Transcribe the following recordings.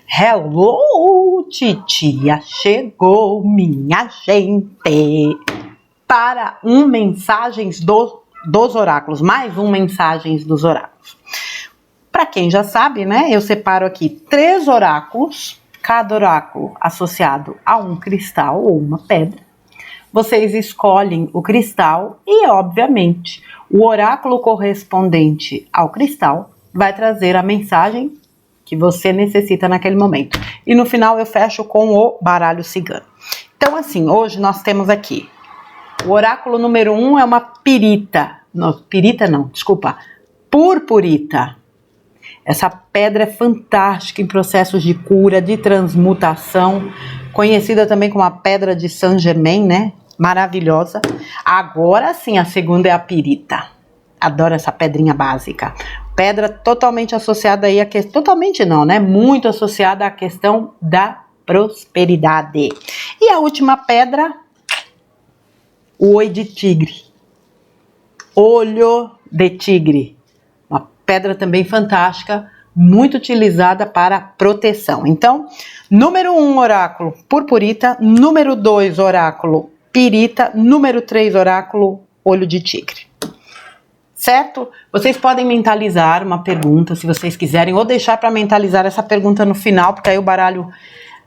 Hello, titia, chegou minha gente para mensagens dos oráculos, mais mensagens dos oráculos. Para quem já sabe, né, eu separo aqui 3 oráculos, cada oráculo associado a um cristal ou uma pedra. Vocês escolhem o cristal e, obviamente, o oráculo correspondente ao cristal vai trazer a mensagem que você necessita naquele momento. E no final eu fecho com o baralho cigano. Então, assim, hoje nós temos aqui o oráculo número 1 é uma pirita. Não, pirita não, desculpa. Purpurita. Essa pedra é fantástica em processos de cura, de transmutação, conhecida também como a pedra de Saint-Germain, né? Maravilhosa. Agora sim, a segunda é a pirita. Adoro essa pedrinha básica. Pedra totalmente associada aí a questão, totalmente não, né? Muito associada à questão da prosperidade. E a última pedra, o olho de tigre. Olho de tigre. Uma pedra também fantástica, muito utilizada para proteção. Então, número 1, oráculo purpurita. Número 2, oráculo pirita. Número 3, oráculo olho de tigre. Certo? Vocês podem mentalizar uma pergunta, se vocês quiserem, ou deixar para mentalizar essa pergunta no final, porque aí o baralho,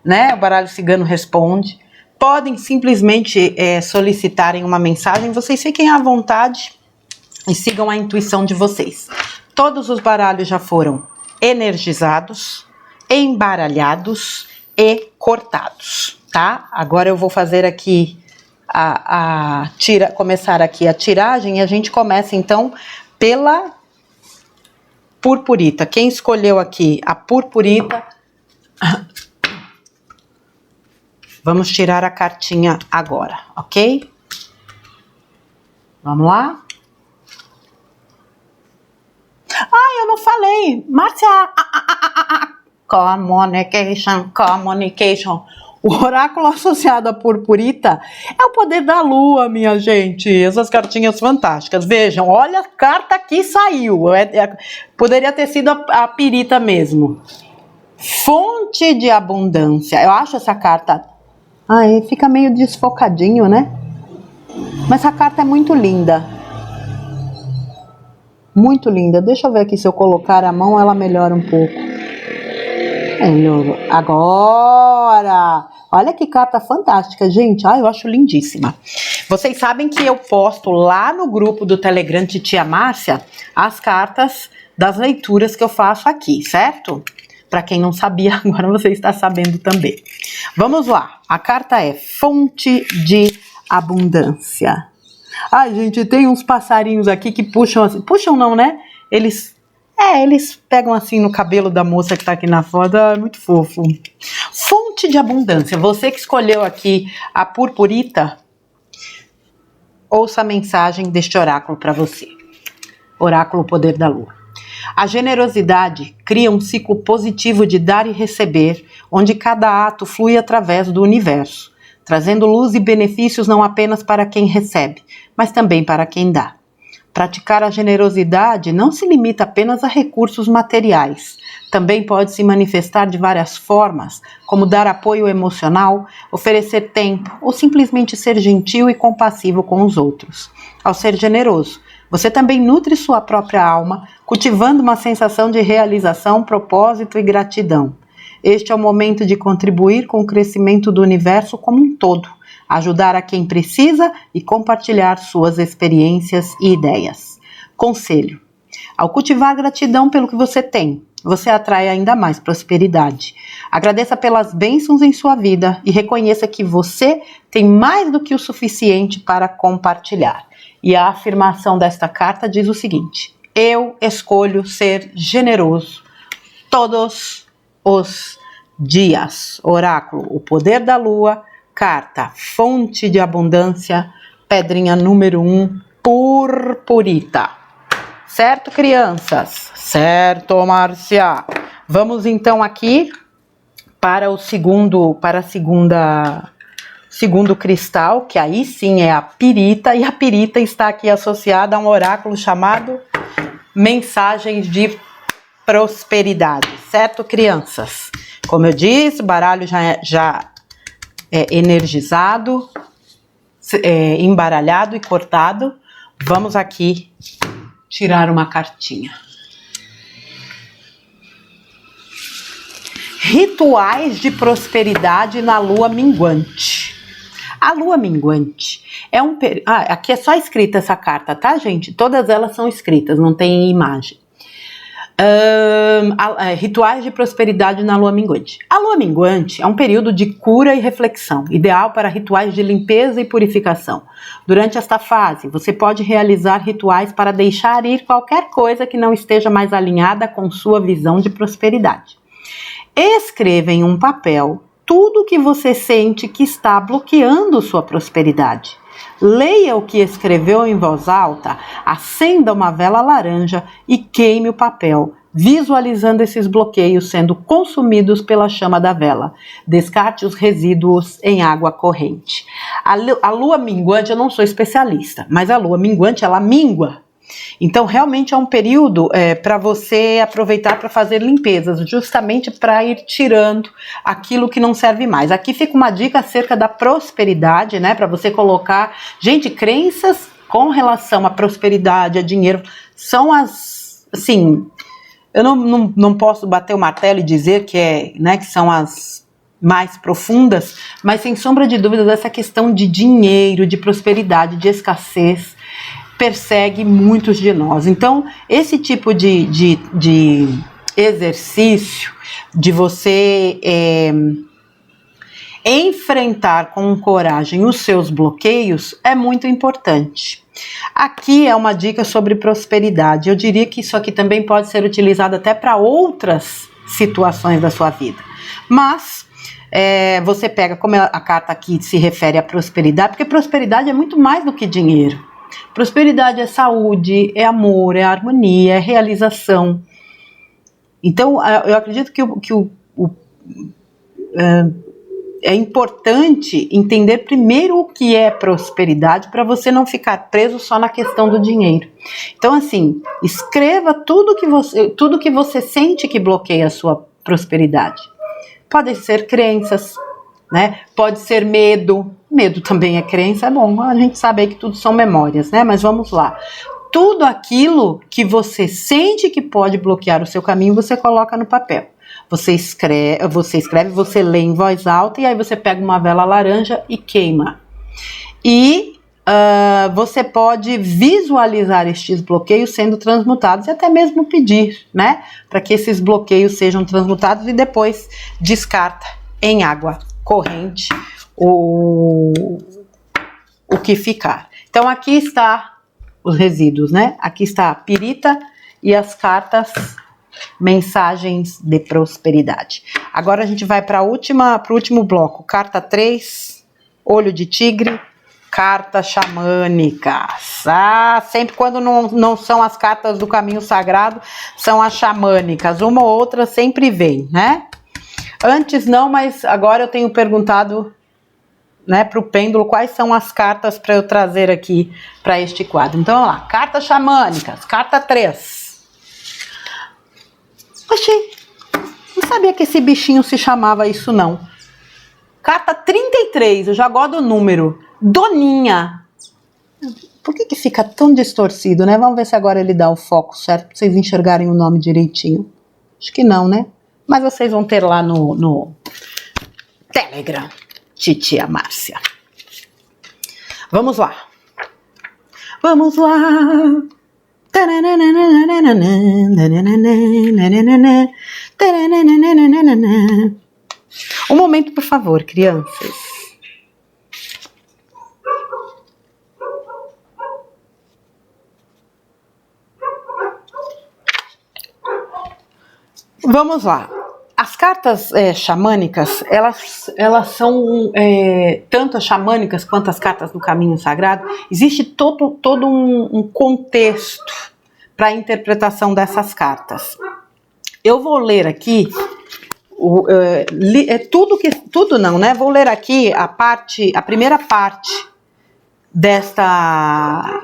né, o baralho cigano responde. Podem simplesmente solicitarem uma mensagem, vocês fiquem à vontade e sigam a intuição de vocês. Todos os baralhos já foram energizados, embaralhados e cortados, tá? Agora eu vou fazer aqui começar aqui a tiragem e a gente começa então pela purpurita. Quem escolheu aqui a purpurita, vamos tirar a cartinha agora, ok? Vamos lá? Eu não falei, Márcia, communication. O oráculo associado à purpurita é o poder da lua, minha gente. Essas cartinhas fantásticas. Vejam, olha a carta que saiu. Poderia ter sido a pirita mesmo. Fonte de abundância. Eu acho essa carta... fica meio desfocadinho, né? Mas essa carta é muito linda. Muito linda. Deixa eu ver aqui se eu colocar a mão, ela melhora um pouco. Melhorou. Agora! Olha que carta fantástica, gente. Eu acho lindíssima. Vocês sabem que eu posto lá no grupo do Telegram Titia Márcia as cartas das leituras que eu faço aqui, certo? Para quem não sabia, agora você está sabendo também. Vamos lá. A carta é Fonte de Abundância. Gente, tem uns passarinhos aqui que puxam assim. Puxam não, né? Eles pegam assim no cabelo da moça que tá aqui na foto. É muito fofo. Fonte de abundância. Você que escolheu aqui a purpurita, ouça a mensagem deste oráculo para você. Oráculo Poder da Lua. A generosidade cria um ciclo positivo de dar e receber, onde cada ato flui através do universo, trazendo luz e benefícios não apenas para quem recebe, mas também para quem dá. Praticar a generosidade não se limita apenas a recursos materiais. Também pode se manifestar de várias formas, como dar apoio emocional, oferecer tempo ou simplesmente ser gentil e compassivo com os outros. Ao ser generoso, você também nutre sua própria alma, cultivando uma sensação de realização, propósito e gratidão. Este é o momento de contribuir com o crescimento do universo como um todo, ajudar a quem precisa e compartilhar suas experiências e ideias. Conselho: ao cultivar gratidão pelo que você tem, você atrai ainda mais prosperidade. Agradeça pelas bênçãos em sua vida e reconheça que você tem mais do que o suficiente para compartilhar. E a afirmação desta carta diz o seguinte: eu escolho ser generoso todos os dias. Oráculo, o poder da lua. Carta, fonte de abundância, pedrinha número 1, purpurita. Certo, crianças? Certo, Márcia? Vamos então aqui para o segundo cristal, que aí sim é a pirita, e a pirita está aqui associada a um oráculo chamado Mensagens de Prosperidade. Certo, crianças? Como eu disse, o baralho já é energizado, embaralhado e cortado. Vamos aqui tirar uma cartinha. Rituais de prosperidade na lua minguante. A lua minguante é um período... aqui é só escrita essa carta, tá, gente? Todas elas são escritas, não tem imagem. Rituais de prosperidade na lua minguante. A lua minguante é um período de cura e reflexão, ideal para rituais de limpeza e purificação. Durante esta fase, você pode realizar rituais para deixar ir qualquer coisa que não esteja mais alinhada com sua visão de prosperidade. Escreva em um papel tudo o que você sente que está bloqueando sua prosperidade. Leia o que escreveu em voz alta, acenda uma vela laranja e queime o papel, visualizando esses bloqueios sendo consumidos pela chama da vela. Descarte os resíduos em água corrente. A lua minguante, eu não sou especialista, mas a lua minguante, ela mingua. Então, realmente é um período para você aproveitar para fazer limpezas, justamente para ir tirando aquilo que não serve mais. Aqui fica uma dica acerca da prosperidade, né? Para você colocar... Gente, crenças com relação à prosperidade, a dinheiro, são as... Assim, eu não posso bater o martelo e dizer que são as mais profundas, mas sem sombra de dúvidas, essa questão de dinheiro, de prosperidade, de escassez, persegue muitos de nós. Então, esse tipo de exercício, de você enfrentar com coragem os seus bloqueios, é muito importante. Aqui é uma dica sobre prosperidade. Eu diria que isso aqui também pode ser utilizado até para outras situações da sua vida. Mas você pega, como a carta aqui se refere à prosperidade, porque prosperidade é muito mais do que dinheiro. Prosperidade é saúde, é amor, é harmonia, é realização. Então, eu acredito que é importante entender primeiro o que é prosperidade para você não ficar preso só na questão do dinheiro. Então, assim, escreva tudo que você sente que bloqueia a sua prosperidade. Podem ser crenças, né? Pode ser medo. Medo também é crença, é bom, a gente sabe aí que tudo são memórias, né? Mas vamos lá. Tudo aquilo que você sente que pode bloquear o seu caminho, você coloca no papel. Você escreve, você lê em voz alta e aí você pega uma vela laranja e queima. E você pode visualizar estes bloqueios sendo transmutados e até mesmo pedir, né? Para que esses bloqueios sejam transmutados e depois descarta em água corrente o que ficar. Então aqui está os resíduos, né? Aqui está a pirita e as cartas mensagens de prosperidade. Agora a gente vai para o último bloco. Carta 3, olho de tigre, carta xamânica. Sempre quando não são as cartas do caminho sagrado, são as xamânicas. Uma ou outra sempre vem, né? Antes não, mas agora eu tenho perguntado, né, para o pêndulo quais são as cartas para eu trazer aqui para este quadro. Então, vamos lá. Cartas xamânicas, carta 3. Oxi, não sabia que esse bichinho se chamava isso, não. Carta 33, eu já gosto do número. Doninha. Por que fica tão distorcido, né? Vamos ver se agora ele dá o foco certo, para vocês enxergarem o nome direitinho. Acho que não, né? Mas vocês vão ter lá no Telegram. Titia Márcia. Vamos lá. Vamos lá. Um momento, por favor, crianças. Vamos lá. As cartas xamânicas, elas são, tanto as xamânicas quanto as cartas do caminho sagrado, existe todo um contexto para a interpretação dessas cartas. Eu vou ler aqui, tudo não, né? Vou ler aqui a primeira parte desta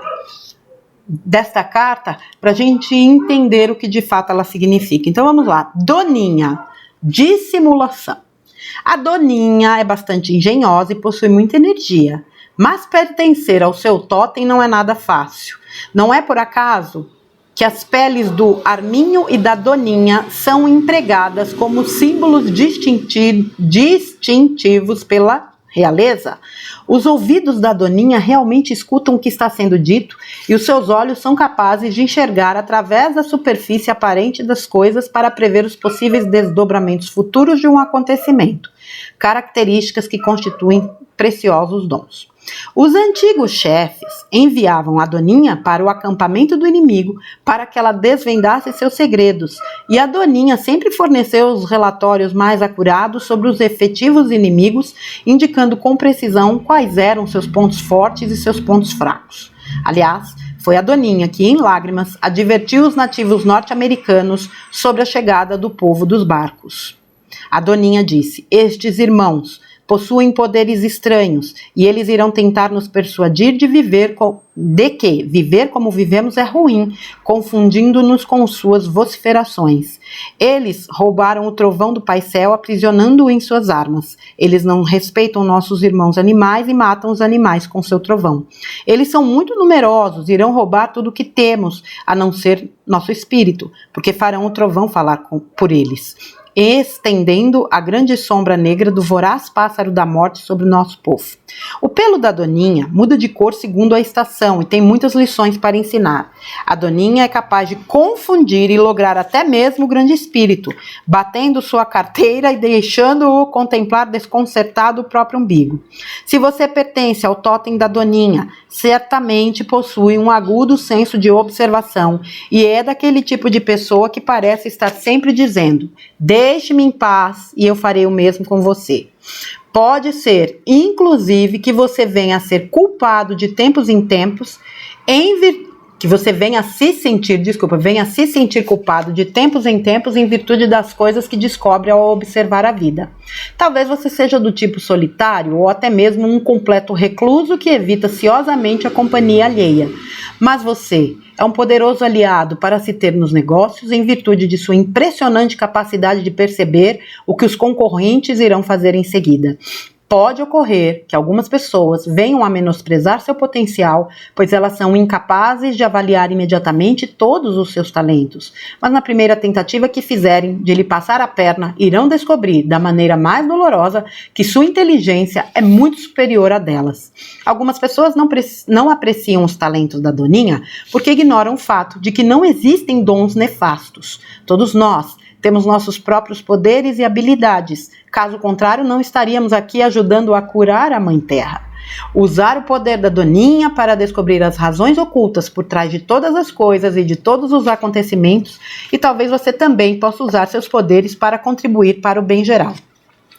carta para a gente entender o que de fato ela significa. Então vamos lá. Doninha. dissimulação. A doninha é bastante engenhosa e possui muita energia, mas pertencer ao seu totem não é nada fácil. Não é por acaso que as peles do arminho e da doninha são empregadas como símbolos distintivos pela realeza. Os ouvidos da doninha realmente escutam o que está sendo dito e os seus olhos são capazes de enxergar através da superfície aparente das coisas para prever os possíveis desdobramentos futuros de um acontecimento, características que constituem preciosos dons. Os antigos chefes enviavam a doninha para o acampamento do inimigo para que ela desvendasse seus segredos, e a doninha sempre forneceu os relatórios mais acurados sobre os efetivos inimigos, indicando com precisão quais eram seus pontos fortes e seus pontos fracos. Aliás, foi a doninha que, em lágrimas, advertiu os nativos norte-americanos sobre a chegada do povo dos barcos. A doninha disse: "Estes irmãos possuem poderes estranhos e eles irão tentar nos persuadir de que viver como vivemos é ruim, confundindo-nos com suas vociferações. Eles roubaram o trovão do Pai Céu, aprisionando-o em suas armas. Eles não respeitam nossos irmãos animais e matam os animais com seu trovão. Eles são muito numerosos, irão roubar tudo o que temos, a não ser nosso espírito, porque farão o trovão falar por eles, estendendo a grande sombra negra do voraz pássaro da morte sobre o nosso povo." O pelo da doninha muda de cor segundo a estação e tem muitas lições para ensinar. A doninha é capaz de confundir e lograr até mesmo o grande espírito, batendo sua carteira e deixando-o contemplar desconcertado o próprio umbigo. Se você pertence ao totem da doninha, certamente possui um agudo senso de observação e é daquele tipo de pessoa que parece estar sempre dizendo: "Deixe-me em paz e eu farei o mesmo com você." Pode ser, inclusive, que você venha a ser culpado de tempos em tempos, que você venha a se sentir culpado de tempos em tempos em virtude das coisas que descobre ao observar a vida. Talvez você seja do tipo solitário ou até mesmo um completo recluso que evita ciosamente a companhia alheia. Mas você é um poderoso aliado para se ter nos negócios em virtude de sua impressionante capacidade de perceber o que os concorrentes irão fazer em seguida. Pode ocorrer que algumas pessoas venham a menosprezar seu potencial, pois elas são incapazes de avaliar imediatamente todos os seus talentos. Mas na primeira tentativa que fizerem de lhe passar a perna, irão descobrir, da maneira mais dolorosa, que sua inteligência é muito superior à delas. Algumas pessoas não apreciam os talentos da doninha porque ignoram o fato de que não existem dons nefastos. Todos nós temos nossos próprios poderes e habilidades. Caso contrário, não estaríamos aqui ajudando a curar a Mãe Terra. Usar o poder da doninha para descobrir as razões ocultas por trás de todas as coisas e de todos os acontecimentos, e talvez você também possa usar seus poderes para contribuir para o bem geral.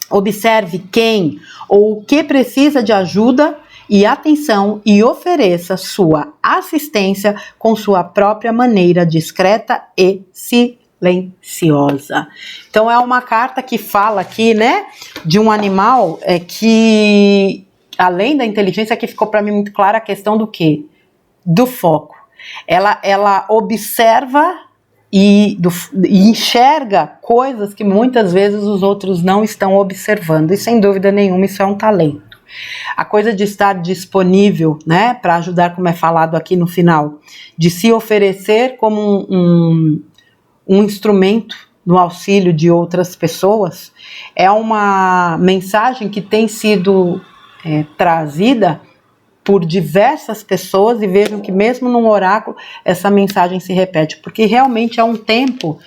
Observe quem ou o que precisa de ajuda e atenção e ofereça sua assistência com sua própria maneira discreta e silenciosa. Então é uma carta que fala aqui, né, de um animal que, além da inteligência, que ficou para mim muito clara a questão do quê? Do foco. Ela observa e enxerga coisas que muitas vezes os outros não estão observando, e sem dúvida nenhuma isso é um talento. A coisa de estar disponível, né, para ajudar, como é falado aqui no final, de se oferecer como um instrumento no auxílio de outras pessoas, é uma mensagem que tem sido trazida por diversas pessoas, e vejam que mesmo num oráculo essa mensagem se repete, porque realmente é um tempo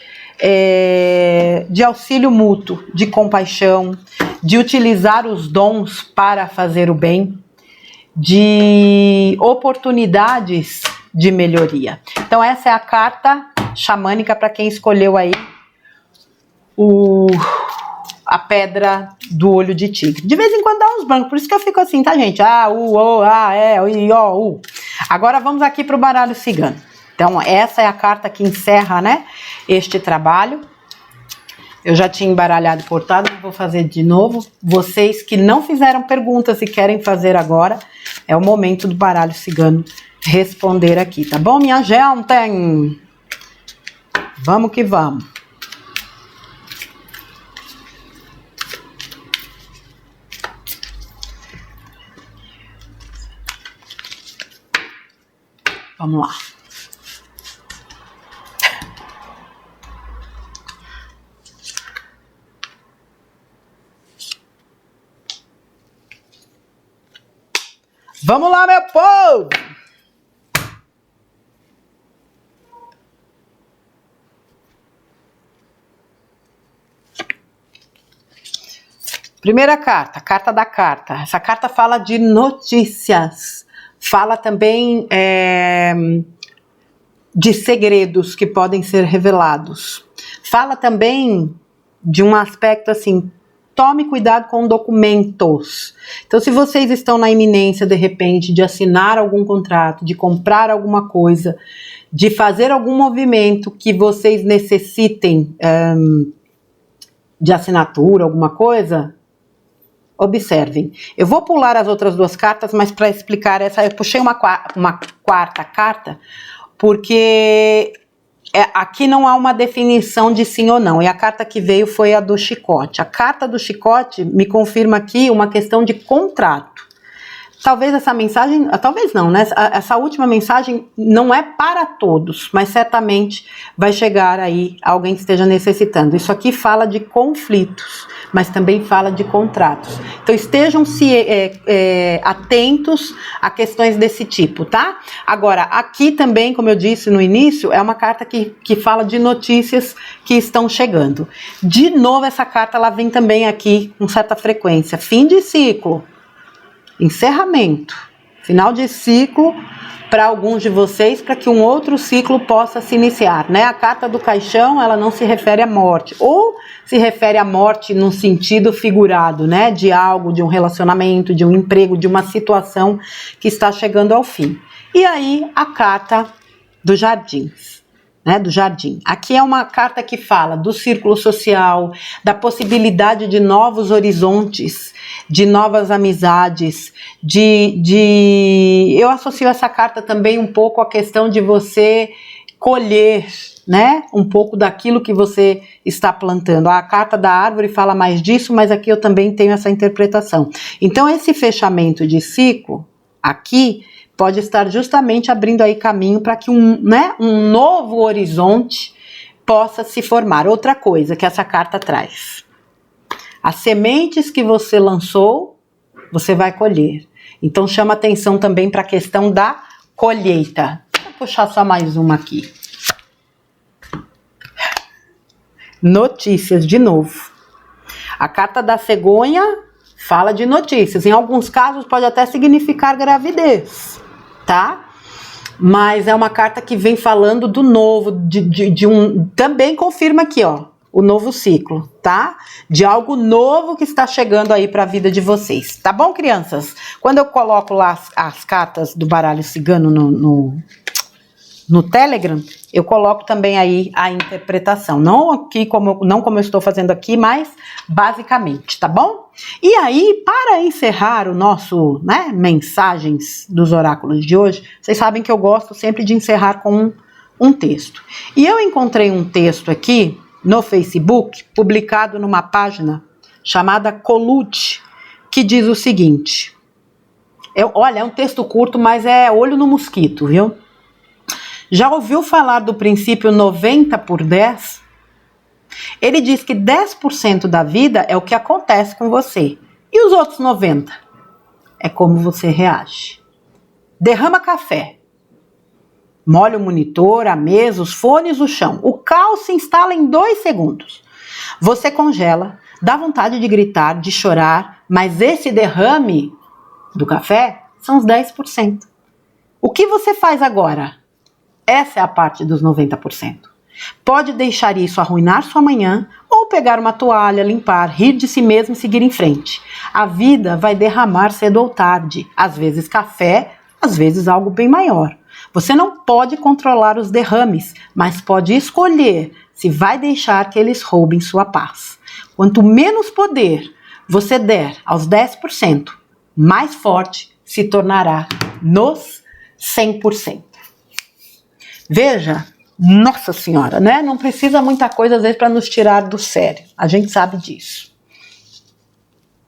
de auxílio mútuo, de compaixão, de utilizar os dons para fazer o bem, de oportunidades de melhoria. Então essa é a carta xamânica para quem escolheu aí a pedra do olho de tigre. De vez em quando dá uns brancos, por isso que eu fico assim, tá, gente? Agora vamos aqui para o baralho cigano. Então essa é a carta que encerra, né, este trabalho. Eu já tinha embaralhado e portado, vou fazer de novo. Vocês que não fizeram perguntas e querem fazer agora, é o momento do baralho cigano responder aqui, tá bom, minha gente? Vamos que vamos. Vamos lá. Vamos lá, meu povo! Primeira carta, carta da carta. Essa carta fala de notícias. Fala também de segredos que podem ser revelados. Fala também de um aspecto assim, tome cuidado com documentos. Então, se vocês estão na iminência, de repente, de assinar algum contrato, de comprar alguma coisa, de fazer algum movimento que vocês necessitem de assinatura, alguma coisa, observem. Eu vou pular as outras duas cartas, mas para explicar essa, eu puxei uma quarta carta, porque aqui não há uma definição de sim ou não, e a carta que veio foi a do chicote. A carta do chicote me confirma aqui uma questão de contrato. Talvez essa mensagem, talvez não, né? Essa última mensagem não é para todos, mas certamente vai chegar aí alguém que esteja necessitando. Isso aqui fala de conflitos, mas também fala de contratos. Então estejam atentos a questões desse tipo, tá? Agora, aqui também, como eu disse no início, é uma carta que fala de notícias que estão chegando. De novo, essa carta ela vem também aqui com certa frequência. Fim de ciclo. Encerramento, final de ciclo para alguns de vocês, para que um outro ciclo possa se iniciar, né? A carta do caixão, ela não se refere à morte, ou se refere à morte no sentido figurado, né? De algo, de um relacionamento, de um emprego, de uma situação que está chegando ao fim. E aí, a carta dos jardins. Né, do jardim. Aqui é uma carta que fala do círculo social, da possibilidade de novos horizontes, de novas amizades, eu associo essa carta também um pouco à questão de você colher, né, um pouco daquilo que você está plantando. A carta da árvore fala mais disso, mas aqui eu também tenho essa interpretação. Então esse fechamento de ciclo aqui pode estar justamente abrindo aí caminho para que um novo horizonte possa se formar. Outra coisa que essa carta traz: as sementes que você lançou, você vai colher. Então chama atenção também para a questão da colheita. Vou puxar só mais uma aqui. Notícias, de novo. A carta da cegonha fala de notícias. Em alguns casos pode até significar gravidez, tá? Mas é uma carta que vem falando do novo, também confirma aqui, ó, o novo ciclo, tá? De algo novo que está chegando aí para a vida de vocês, tá bom, crianças? Quando eu coloco lá as cartas do baralho cigano no Telegram, eu coloco também aí a interpretação, não como eu estou fazendo aqui, mas basicamente, tá bom? E aí, para encerrar o nosso, né, mensagens dos oráculos de hoje, vocês sabem que eu gosto sempre de encerrar com um texto. E eu encontrei um texto aqui no Facebook, publicado numa página chamada Colute, que diz o seguinte, olha, é um texto curto, mas é olho no mosquito, viu? Já ouviu falar do princípio 90 por 10? Ele diz que 10% da vida é o que acontece com você. E os outros 90%? É como você reage. Derrama café. Molha o monitor, a mesa, os fones, o chão. O caos se instala em 2 segundos. Você congela, dá vontade de gritar, de chorar, mas esse derrame do café são os 10%. O que você faz agora? Essa é a parte dos 90%. Pode deixar isso arruinar sua manhã ou pegar uma toalha, limpar, rir de si mesmo e seguir em frente. A vida vai derramar cedo ou tarde, às vezes café, às vezes algo bem maior. Você não pode controlar os derrames, mas pode escolher se vai deixar que eles roubem sua paz. Quanto menos poder você der aos 10%, mais forte se tornará nos 100%. Veja, nossa senhora, né? Não precisa muita coisa às vezes para nos tirar do sério. A gente sabe disso.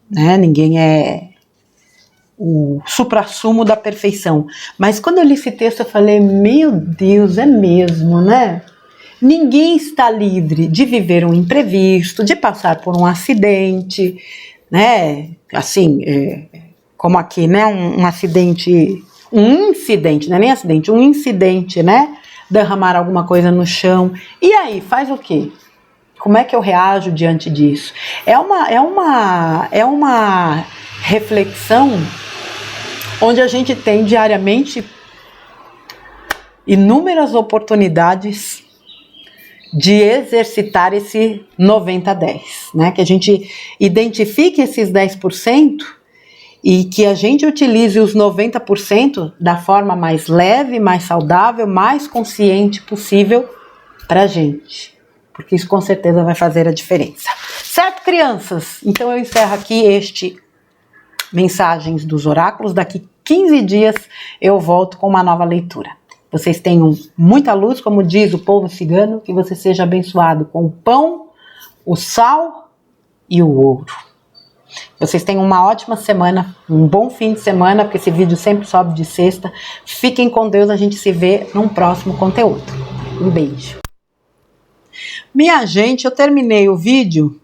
Né? Ninguém é o suprassumo da perfeição. Mas quando eu li esse texto, eu falei, meu Deus, é mesmo, né? Ninguém está livre de viver um imprevisto, de passar por um acidente, né? Assim, como aqui, né? Um incidente, não é nem acidente, um incidente, né? Derramar alguma coisa no chão. E aí, faz o quê? Como é que eu reajo diante disso? É uma reflexão onde a gente tem diariamente inúmeras oportunidades de exercitar esse 90-10, né? Que a gente identifique esses 10% e que a gente utilize os 90% da forma mais leve, mais saudável, mais consciente possível pra gente. Porque isso com certeza vai fazer a diferença. Certo, crianças? Então eu encerro aqui este Mensagens dos Oráculos. Daqui 15 dias eu volto com uma nova leitura. Vocês tenham muita luz, como diz o povo cigano, que você seja abençoado com o pão, o sal e o ouro. Vocês tenham uma ótima semana, um bom fim de semana, porque esse vídeo sempre sobe de sexta. Fiquem com Deus, a gente se vê num próximo conteúdo. Um beijo. Minha gente, eu terminei o vídeo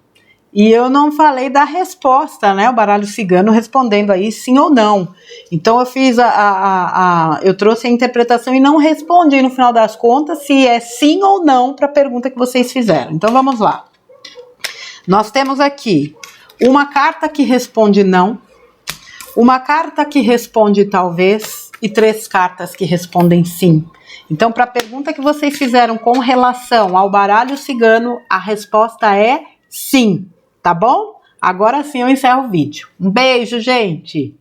e eu não falei da resposta, né? O baralho cigano respondendo aí sim ou não. Então eu fiz eu trouxe a interpretação e não respondi no final das contas se é sim ou não para a pergunta que vocês fizeram. Então vamos lá. Nós temos aqui uma carta que responde não, uma carta que responde talvez e 3 cartas que respondem sim. Então, para a pergunta que vocês fizeram com relação ao baralho cigano, a resposta é sim, tá bom? Agora sim eu encerro o vídeo. Um beijo, gente!